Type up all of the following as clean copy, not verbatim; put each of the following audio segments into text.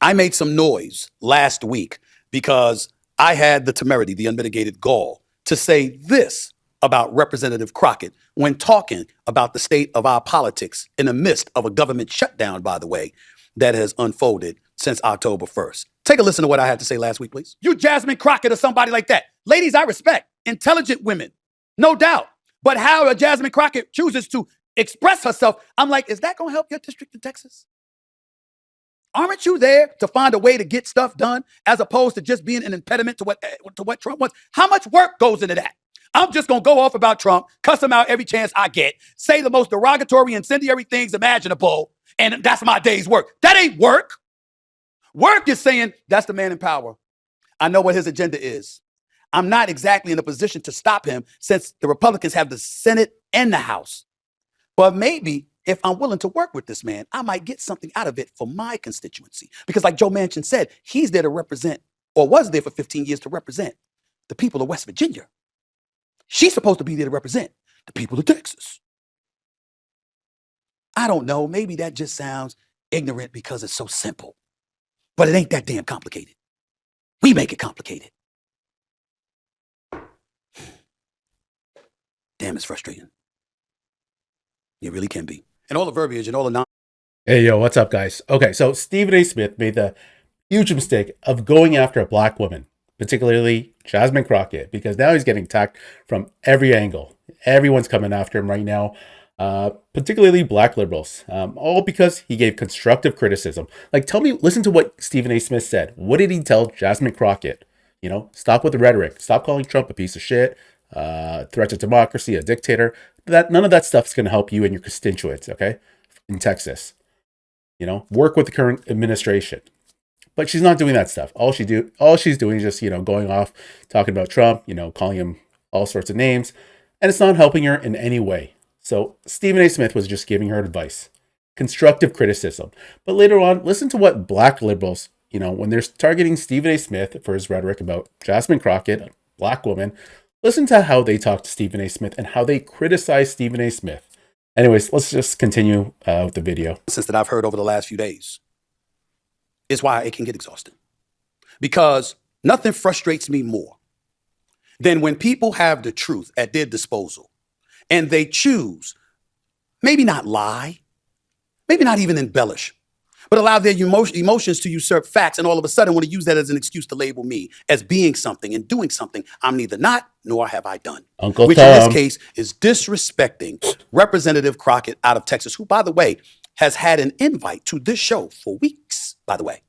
I made some noise last week because I had the temerity, the unmitigated gall, to say this about Representative Crockett when talking about the state of our politics in the midst of a government shutdown, by the way, that has unfolded since October 1st. Take a listen to what I had to say last week, please. You Jasmine Crockett or somebody like that. Ladies, I respect. Intelligent women, no doubt. But how Jasmine Crockett chooses to express herself, I'm like, is that going to help your district in Texas? Aren't you there to find a way to get stuff done as opposed to just being an impediment to what Trump wants? How much work goes into that? I'm just going to go off about Trump, cuss him out every chance I get, say the most derogatory, incendiary things imaginable, and that's my day's work. That ain't work. Work is saying that's the man in power. I know what his agenda is. I'm not exactly in a position to stop him since the Republicans have the Senate and the House. But maybe if I'm willing to work with this man, I might get something out of it for my constituency. Because like Joe Manchin said, he's there to represent, or was there for 15 years to represent, the people of West Virginia. She's supposed to be there to represent the people of Texas. I don't know. Maybe that just sounds ignorant because it's so simple. But it ain't that damn complicated. We make it complicated. Damn, it's frustrating. It really can be. And all the verbiage and all the Hey, yo, what's up, guys? Okay, so Stephen A. Smith made the huge mistake of going after a black woman, particularly Jasmine Crockett, because now he's getting attacked from every angle. Everyone's coming after him right now, particularly black liberals, all because he gave constructive criticism. Like, listen to what Stephen A. Smith said. What did he tell Jasmine Crockett? You know, stop with the rhetoric. Stop calling Trump a piece of shit, threat to democracy, a dictator. None of that stuff is going to help you and your constituents, okay, in Texas. You know, work with the current administration. But she's not doing that stuff. All she's doing is just, going off, talking about Trump, calling him all sorts of names. And it's not helping her in any way. So Stephen A. Smith was just giving her advice. Constructive criticism. But later on, listen to what black liberals, when they're targeting Stephen A. Smith for his rhetoric about Jasmine Crockett, a black woman, listen to how they talk to Stephen A. Smith and how they criticize Stephen A. Smith. Anyways, let's just continue with the video. Since that I've heard over the last few days is why it can get exhausting. Because nothing frustrates me more than when people have the truth at their disposal and they choose, maybe not lie, maybe not even embellish, but allow their emotions to usurp facts, and all of a sudden want to use that as an excuse to label me as being something and doing something I'm neither not nor have I done. Uncle Which Tom. in this case is disrespecting Representative Crockett out of Texas, who, by the way, has had an invite to this show for weeks, by the way.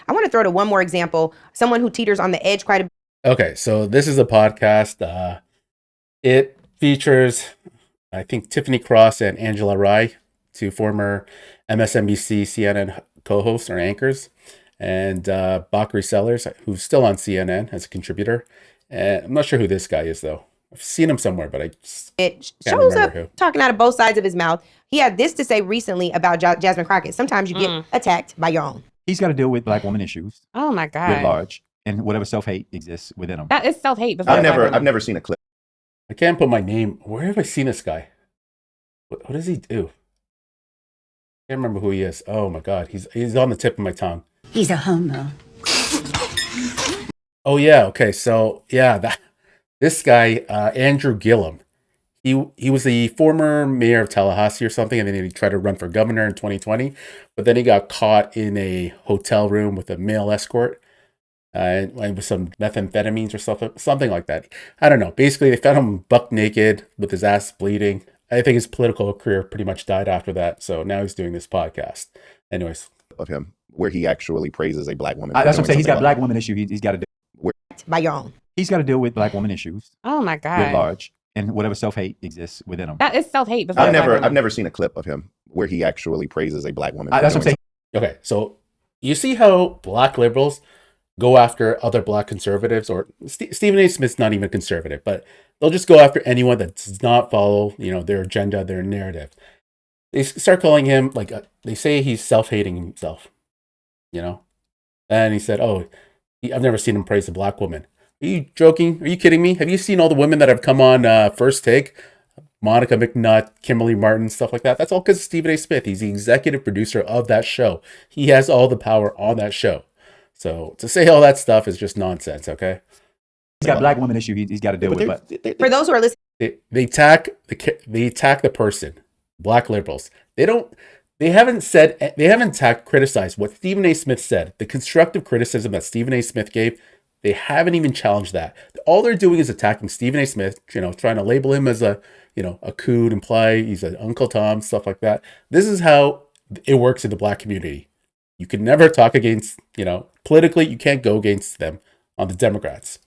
I want to throw to one more example, someone who teeters on the edge quite a bit. Okay, so this is a podcast. It features, I think, Tiffany Cross and Angela Rye, two former MSNBC CNN co-hosts or anchors, and Bakri Sellers, who's still on CNN as a contributor. And I'm not sure who this guy is, though. I've seen him somewhere, but I just It can't shows remember up who. talking out of both sides of his mouth. He had this to say recently about Jasmine Crockett. Sometimes you get attacked by your own. He's got to deal with black woman issues Oh my God. writ large, and whatever self-hate exists within him. That is self-hate. I've never seen a clip. I can't put my name. Where have I seen this guy? What does he do? I can't remember who he is. Oh my God, he's on the tip of my tongue. He's a homo. Oh yeah, okay. So yeah, this guy, Andrew Gillum, he was the former mayor of Tallahassee or something, and then he tried to run for governor in 2020, but then he got caught in a hotel room with a male escort, and with some methamphetamines or something like that. I don't know. Basically, they found him buck naked with his ass bleeding. I think his political career pretty much died after that. So now he's doing this podcast. Anyways, Of him where he actually praises a black woman. That's what I'm saying. He's got Something black woman issue. He's got to deal. By your own. He's got to deal with black woman issues Oh my writ God. large, and whatever self-hate exists within him. That is self-hate. I've never seen a clip of him where he actually praises a black woman. That's what I'm saying. okay. So you see how black liberals go after other black conservatives, or Stephen A. Smith's not even conservative, but they'll just go after anyone that does not follow, their agenda, their narrative. They start calling him they say he's self-hating himself, And he said, "Oh, I've never seen him praise a black woman." Are you joking? Are you kidding me? Have you seen all the women that have come on First Take? Monica McNutt, Kimberly Martin, stuff like that. That's all because of Stephen A. Smith. He's the executive producer of that show. He has all the power on that show. So to say all that stuff is just nonsense, okay? He's got black woman issue he's got to deal with. But For those who are listening, They attack the person, black liberals. They haven't criticized what Stephen A. Smith said. The constructive criticism that Stephen A. Smith gave, they haven't even challenged that. All they're doing is attacking Stephen A. Smith, trying to label him as a coon, imply he's an Uncle Tom, stuff like that. This is how it works in the black community. You can never talk against, politically, you can't go against them on the Democrats.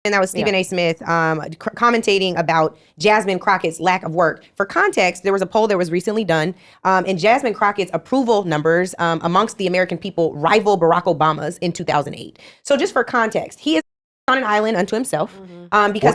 and that was Stephen A. Smith commentating about Jasmine Crockett's lack of work. For context, there was a poll that was recently done, and Jasmine Crockett's approval numbers amongst the American people rival Barack Obama's in 2008. So just for context, he is on an island unto himself because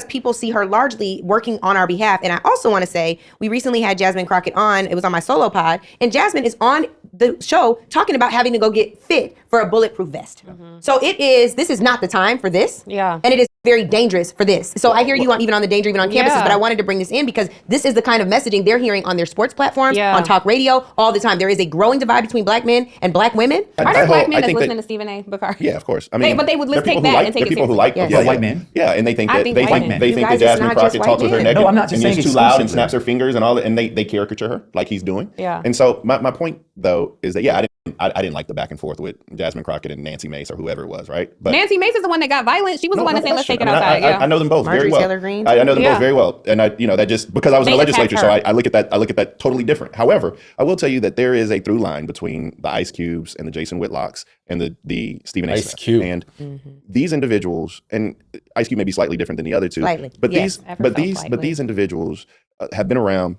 people see her largely working on our behalf. And I also want to say we recently had Jasmine Crockett on. It was on my solo pod, and Jasmine is on the show talking about having to go get fit for a bulletproof vest. So this is not the time for this. Yeah. And it is very dangerous for this. So I hear you even on the danger, even on campuses, but I wanted to bring this in because this is the kind of messaging they're hearing on their sports platforms, on talk radio, all the time. There is a growing divide between black men and black women. Are there black men that's listening to Stephen A. Bakari? Yeah, of course. I mean, but they would take that and take it people who seriously. like white men. Yeah, and they think I that think they white think men. they You think guys, that it's Jasmine not just Crockett talks with her white naked men. No, I'm not just and saying is too loud and exclusively. snaps her fingers and all that, and they caricature her like he's doing. Yeah. And so my point though is that I didn't like the back and forth with Jasmine Crockett and Nancy Mace or whoever it was, right? But Nancy Mace is the one that got violent. She was the one that said, let's take it I mean, outside. I know them both Marjorie very well. Taylor Greene. I know them Yeah. both very well, and that just because I was in the They attacked legislature, so her. I look at that totally different. However, I will tell you that there is a through line between the Ice Cubes and the Jason Whitlocks and the Stephen A. Ice Smith. Cube. And these individuals, and Ice Cube may be slightly different than the other two, Slightly, but yes. these individuals have been around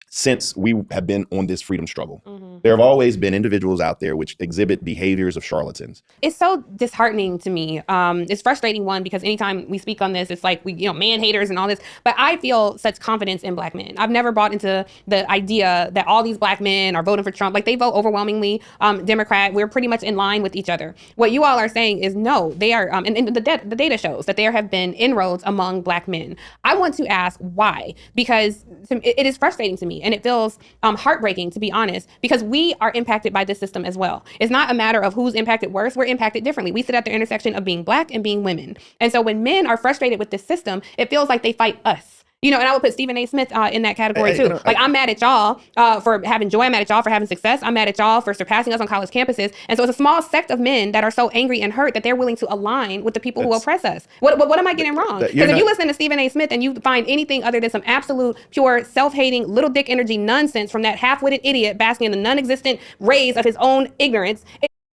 since we have been on this freedom struggle. There have always been individuals out there which exhibit behaviors of charlatans. It's so disheartening to me. It's frustrating, one, because anytime we speak on this, it's like we, man haters and all this. But I feel such confidence in black men. I've never bought into the idea that all these black men are voting for Trump. Like, they vote overwhelmingly Democrat. We're pretty much in line with each other. What you all are saying is no, they are, and the data shows that there have been inroads among black men. I want to ask why, because it is frustrating to me, and it feels heartbreaking, to be honest, because we are impacted by this system as well. It's not a matter of who's impacted worse. We're impacted differently. We sit at the intersection of being black and being women. And so when men are frustrated with this system, it feels like they fight us. And I would put Stephen A. Smith in that category too. I'm mad at y'all for having joy. I'm mad at y'all for having success. I'm mad at y'all for surpassing us on college campuses. And so it's a small sect of men that are so angry and hurt that they're willing to align with the people who oppress us. What am I getting wrong? Because if you listen to Stephen A. Smith and you find anything other than some absolute, pure, self-hating, little dick energy nonsense from that half-witted idiot basking in the non-existent rays of his own ignorance.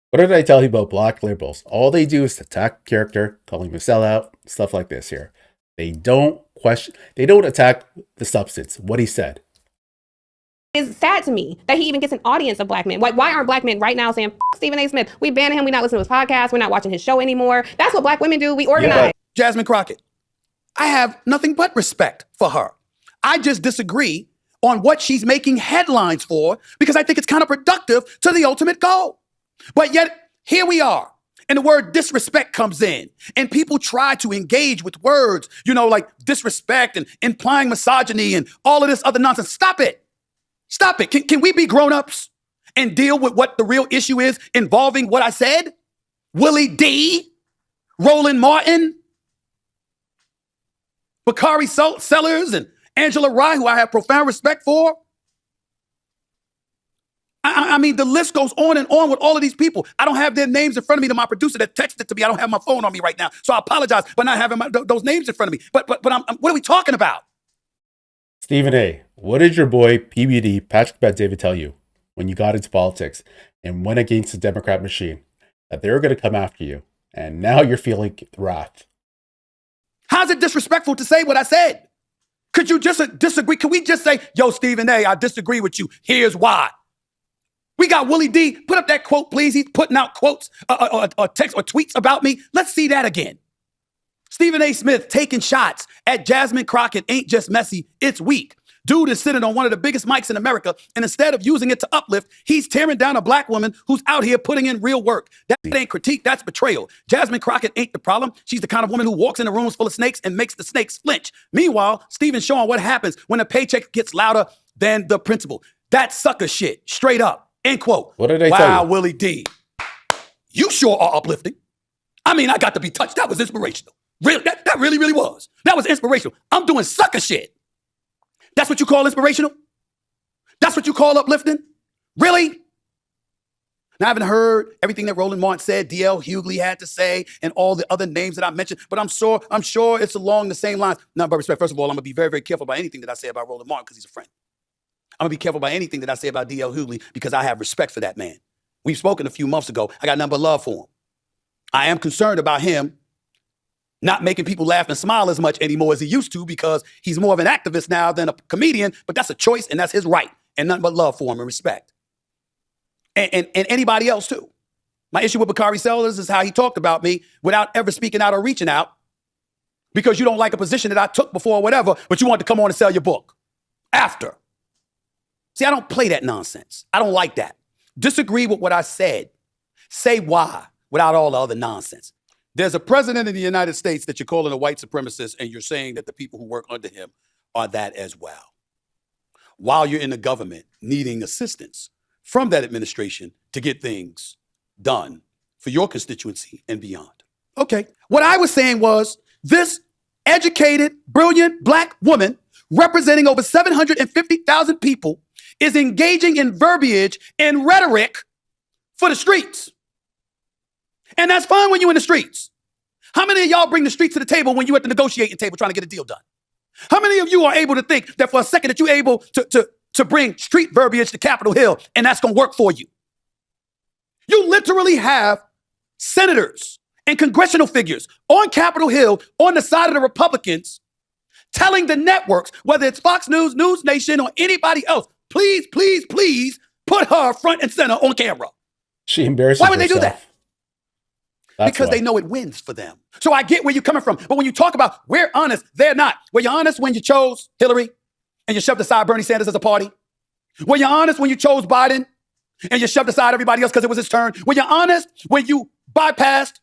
What did I tell you about black liberals? All they do is attack character, calling him a sellout, stuff like this here. They don't attack the substance, what he said. It's sad to me that he even gets an audience of black men. Why aren't black men right now saying, Stephen A. Smith, we banned him, we not listening to his podcast, we're not watching his show anymore. That's what black women do. We organize. Jasmine Crockett, I have nothing but respect for her. I just disagree on what she's making headlines for because I think it's counterproductive to the ultimate goal. But yet, here we are. And the word disrespect comes in, and people try to engage with words, like disrespect and implying misogyny and all of this other nonsense. Stop it. Stop it. Can we be grown-ups and deal with what the real issue is involving what I said? Willie D, Roland Martin, Bakari Sellers, and Angela Rye, who I have profound respect for. I mean, the list goes on and on with all of these people. I don't have their names in front of me. To my producer that texted to me, I don't have my phone on me right now, so I apologize for not having those names in front of me. But what are we talking about? Stephen A., what did your boy PBD, Patrick Bet-David, tell you when you got into politics and went against the Democrat machine? That they were going to come after you, and now you're feeling wrath. How's it disrespectful to say what I said? Could you just disagree? Can we just say, yo, Stephen A., I disagree with you. Here's why. We got Willie D. Put up that quote, please. He's putting out quotes or texts or tweets about me. Let's see that again. Stephen A. Smith taking shots at Jasmine Crockett ain't just messy, it's weak. Dude is sitting on one of the biggest mics in America, and instead of using it to uplift, he's tearing down a black woman who's out here putting in real work. That ain't critique, that's betrayal. Jasmine Crockett ain't the problem. She's the kind of woman who walks into rooms full of snakes and makes the snakes flinch. Meanwhile, Stephen's showing what happens when a paycheck gets louder than the principal. That's sucker shit, straight up, end quote. What did they tell Wow, you? Willie D. You sure are uplifting. I mean, I got to be touched. That was inspirational. Really, that really, really was. That was inspirational. I'm doing sucker shit. That's what you call inspirational? That's what you call uplifting? Really? Now, I haven't heard everything that Roland Martin said, D.L. Hughley had to say, and all the other names that I mentioned, but I'm sure it's along the same lines. Now, by respect, first of all, I'm going to be very, very careful about anything that I say about Roland Martin because he's a friend. I'm going to be careful about anything that I say about D.L. Hughley because I have respect for that man. We've spoken a few months ago. I got nothing but love for him. I am concerned about him not making people laugh and smile as much anymore as he used to because he's more of an activist now than a comedian, but that's a choice and that's his right, and nothing but love for him and respect. And anybody else too. My issue with Bakari Sellers is how he talked about me without ever speaking out or reaching out because you don't like a position that I took before or whatever, but you want to come on and sell your book after. See, I don't play that nonsense. I don't like that. Disagree with what I said. Say why without all the other nonsense. There's a president of the United States that you're calling a white supremacist, and you're saying that the people who work under him are that as well. While you're in the government needing assistance from that administration to get things done for your constituency and beyond. Okay. What I was saying was this educated, brilliant black woman representing over 750,000 people is engaging in verbiage and rhetoric for the streets. And that's fine when you're in the streets. How many of y'all bring the streets to the table when you're at the negotiating table trying to get a deal done? How many of you are able to think that for a second that you're able to bring street verbiage to Capitol Hill and that's going to work for you? You literally have senators and congressional figures on Capitol Hill on the side of the Republicans telling the networks, whether it's Fox News, News Nation, or anybody else, please, please, please put her front and center on camera. She embarrasses Why would they do herself. that? That's Because why. they know it wins for them. So I get where you're coming from. But when you talk about we're honest, they're not. Were you honest when you chose Hillary and you shoved aside Bernie Sanders as a party? Were you honest when you chose Biden and you shoved aside everybody else because it was his turn? Were you honest when you bypassed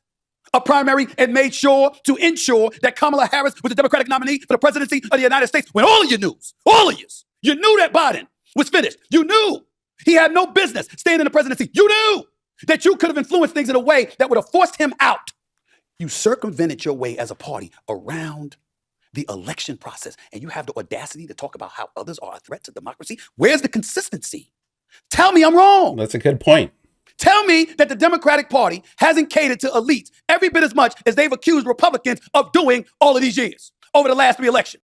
a primary and made sure to ensure that Kamala Harris was the Democratic nominee for the presidency of the United States when all of you knew that Biden was finished. You knew he had no business staying in the presidency. You knew that you could have influenced things in a way that would have forced him out. You circumvented your way as a party around the election process, and you have the audacity to talk about how others are a threat to democracy. Where's the consistency? Tell me I'm wrong. That's a good point. Tell me that the Democratic Party hasn't catered to elites every bit as much as they've accused Republicans of doing all of these years over the last 3 elections.